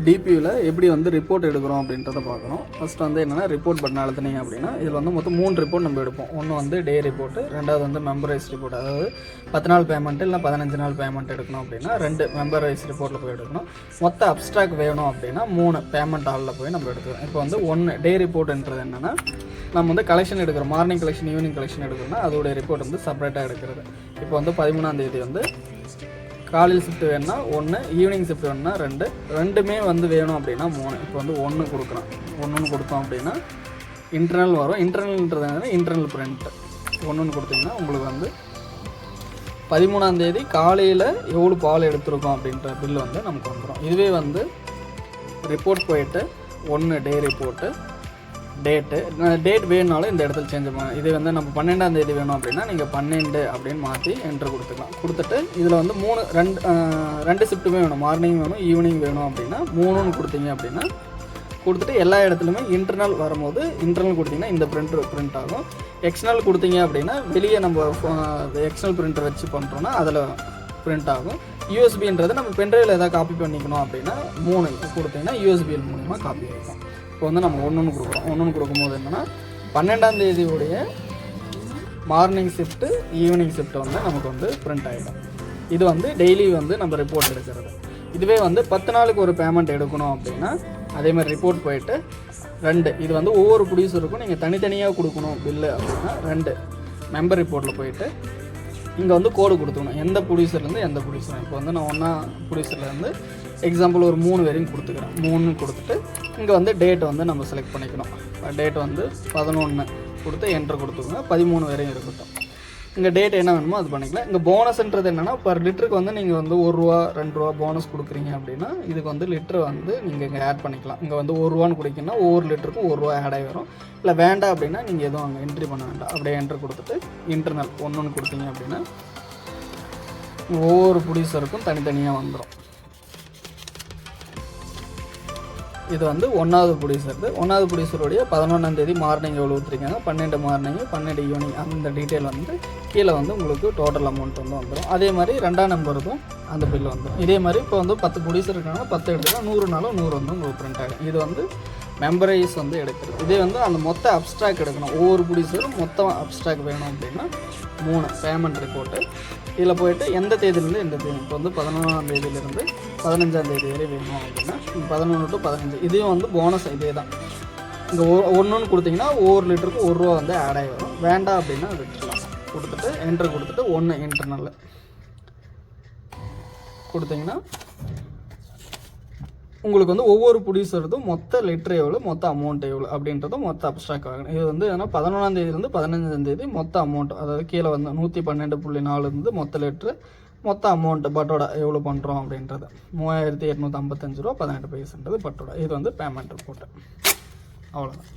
டிபியூவில் எப்படி வந்து ரிப்போர்ட் எடுக்கிறோம் அப்படின்றத பார்க்கணும். ஃபஸ்ட்டு வந்து என்னென்னா ரிப்போர்ட் பட்டன் அழுத்தினீங்க அப்படின்னா இதில் வந்து மொத்தம் 3 ரிப்போர்ட் நம்ம எடுப்போம். ஒன்று வந்து டே ரிப்போர்ட்டு, ரெண்டாவது வந்து மெம்பரைஸ் ரிப்போர்ட், அதாவது 10 நாள் பேமெண்ட்டு இல்லை 15 நாள் பேமெண்ட் எடுக்கணும் அப்படின்னா 2 மெம்பரைஸ் ரிப்போர்ட்டில் போய் எடுக்கணும். மொத்த அப்ஸ்ட்ராக்ட் வேணும் அப்படின்னா 3 பேமெண்ட் ஹாலில் போய் நம்ம எடுத்துக்கணும். இப்போ வந்து 1 டே ரிப்போர்ட்ன்றது என்னென்னா நம்ம வந்து கலெக்ஷன் எடுக்கிறோம், மார்னிங் கலெக்ஷன் ஈவினிங் கலெக்ஷன் எடுக்கிறோம்னா அதோடைய ரிப்போர்ட் வந்து செப்பரேட்டாக எடுக்கிறது. இப்போ வந்து 13ஆம் தேதி வந்து காலையில் ஷிஃப்ட் வேணும்னா 1, ஈவினிங் ஷிஃப்ட் வேணும்னா 2, ரெண்டுமே வந்து வேணும் அப்படின்னா 3. இப்போ வந்து 1 கொடுக்குறோம், 1 கொடுத்தோம் அப்படின்னா இன்டர்னல் வரும். இன்டர்னல்ன்றது என்னன்னா இன்டர்னல் பிரிண்ட் 1 கொடுத்தீங்கன்னா உங்களுக்கு வந்து 13ஆம் தேதி காலையில் எவ்வளோ பால் எடுத்துருக்கோம் அப்படின்ற பில் வந்து நமக்கு வந்துடும். இதுவே வந்து ரிப்போர்ட் போயிட்டு 1 டே ரிப்போர்ட்டு, டேட் வேணுனாலும் இந்த இடத்துல சேஞ்ச் பண்ணலாம். இது வந்து நம்ம 12ஆம் தேதி வேணும் அப்படின்னா நீங்கள் 12 அப்படின்னு மாற்றி என்ட்ரு கொடுத்துக்கலாம். கொடுத்துட்டு இதில் வந்து 2 ஷிஃப்ட்டுமே வேணும், மார்னிங் வேணும் ஈவினிங் வேணும் அப்படின்னா 3ன்னு கொடுத்தீங்க அப்படின்னா கொடுத்துட்டு எல்லா இடத்துலையுமே இன்டர்னல் வரும்போது இன்டர்னல் கொடுத்தீங்கன்னா இந்த பிரிண்ட் ஆகும். எக்ஸ்டர்னல் கொடுத்தீங்க அப்படின்னா வெளியே நம்ம எக்ஸ்டர்னல் பிரிண்டர் வச்சு பண்ணுறோன்னா அதில் பிரிண்ட் ஆகும். யூஎஸ்பின்றது நம்ம பென்ட்ரைவில் எதாவது காப்பி பண்ணிக்கணும் அப்படின்னா 3 கொடுத்தீங்கன்னா யூஎஸ்பிஎல் மூலமாக காப்பி ஆகிடும். இப்போ வந்து நம்ம 1 கொடுக்குறோம். 1 கொடுக்கும்போது என்னென்னா 12ஆம் தேதியுடைய மார்னிங் ஷிஃப்ட்டு ஈவினிங் ஷிஃப்ட்டு வந்து நமக்கு வந்து பிரிண்ட் ஆகிடும். இது வந்து டெய்லி வந்து நம்ம ரிப்போர்ட் எடுக்கிறது. இதுவே வந்து 10 நாளுக்கு ஒரு பேமெண்ட் எடுக்கணும் அப்படின்னா அதேமாதிரி ரிப்போர்ட் போயிட்டு 2, இது வந்து ஒவ்வொரு ப்ரொடியூசருக்கும் நீங்கள் தனித்தனியாக கொடுக்கணும் பில்லு அப்படின்னா 2 மெம்பர் ரிப்போர்ட்டில் போயிட்டு இங்கே வந்து கோடு கொடுத்துக்கணும், எந்த ப்ரொடியூசர்லேருந்து எந்த ப்ரொடியூசர். இப்போ வந்து நான் ஒன்றா ப்ரொடியூசர்லேருந்து எக்ஸாம்பிள் ஒரு 3 வரையும் கொடுத்துக்கிறேன். 3 கொடுத்துட்டு இங்கே வந்து டேட் வந்து நம்ம செலக்ட் பண்ணிக்கணும். டேட் வந்து 11 கொடுத்து என்ட்ரு கொடுத்துக்கோங்க, 13 வரையும் இருக்கட்டும். இங்கே டேட் என்ன வேணுமோ அது பண்ணிக்கலாம். இங்கே போனஸ்ன்றது என்னென்னா பர் லிட்டருக்கு வந்து நீங்கள் வந்து ₹1 ₹2 போனஸ் கொடுக்குறீங்க அப்படின்னா இதுக்கு வந்து லிட்டர் வந்து நீங்கள் இங்கே ஆட் பண்ணிக்கலாம். இங்கே வந்து ₹1 கொடுத்தீங்கன்னா ஒவ்வொரு லிட்டருக்கும் ₹1 ஆட் ஆகி வரும். இல்லை வேண்டாம் அப்படின்னா நீங்கள் எதுவும் அங்கே என்ட்ரி பண்ண வேண்டாம், அப்படியே என்ட்ரு கொடுத்துட்டு இன்டர்னல் 1 கொடுத்தீங்க அப்படின்னா ஒவ்வொரு ப்ரொடியூசருக்கும் தனித்தனியாக வந்துடும். இது வந்து 1வது ப்ரொடியூசர். 1வது ப்ரொடியூசருடைய 11ஆம் தேதி மார்னிங் எவ்வளோ ஊற்றிருக்காங்க, 12 மார்னிங் 12 ஈவினிங், அந்த டீட்டெயில் வந்து கீழே வந்து உங்களுக்கு டோட்டல் அமௌண்ட் வந்து வந்துடும். அதே மாதிரி 2ஆம் நம்பருக்கும் அந்த பில் வந்துடும். இதே மாதிரி இப்போ வந்து 10 ப்ரொடியூசர் இருக்காங்கன்னா 10 எடுத்துக்கலாம், 100நாலும் 100 வந்து உங்களுக்கு பிரிண்ட் ஆகிடும். இது வந்து மெம்பரைஸ் வந்து எடுக்கிறது. இதே வந்து அந்த மொத்த அப்ஸ்ட்ராக்ட் எடுக்கணும், ஒவ்வொரு ப்ரொடியூசரும் மொத்தம் அப்ஸ்ட்ராக்ட் வேணும் அப்படின்னா 3 பேமெண்ட் ரிப்போர்ட்டு. இதில் போய்ட்டு எந்த தேதியிலேருந்து எந்த தேதி, இப்போ வந்து 11ஆம் தேதியிலேருந்து 15ஆம் தேதி வரை வேணும் அப்படின்னா 11 to 15. இதையும் வந்து போனஸ் இதே தான். இங்கே 1 கொடுத்தீங்கன்னா ஒவ்வொரு லிட்டருக்கு ₹1 வந்து ஆட் ஆகி வரும். வேண்டாம் அப்படின்னா விட்டுலாம். கொடுத்துட்டு என்ட்ரு கொடுத்துட்டு 1 இன்டர்னல் கொடுத்தீங்கன்னா உங்களுக்கு வந்து ஒவ்வொரு ப்ரொடியூசருக்கும் மொத்த லிட்டர் எவ்வளோ, மொத்த அமௌண்ட் எவ்வளோ அப்படின்றதும் மொத்த அப்ஸ்ட்ராக்ட் ஆகணும். இது வந்து ஏன்னா 11ஆம் தேதியிலேருந்து 15ஆம் தேதி மொத்த அமௌண்ட், அதாவது கீழே வந்து 112.4 இருந்து மொத்த லிட்ரு மொத்த அமௌண்ட் பட்டோட எவ்வளோ பண்ணுறோம் அப்படின்றது ₹3855 18 பைசன்றது பட்டோட. இது வந்து பேமெண்ட் ரிப்போர்ட்டு. அவ்வளோதான்.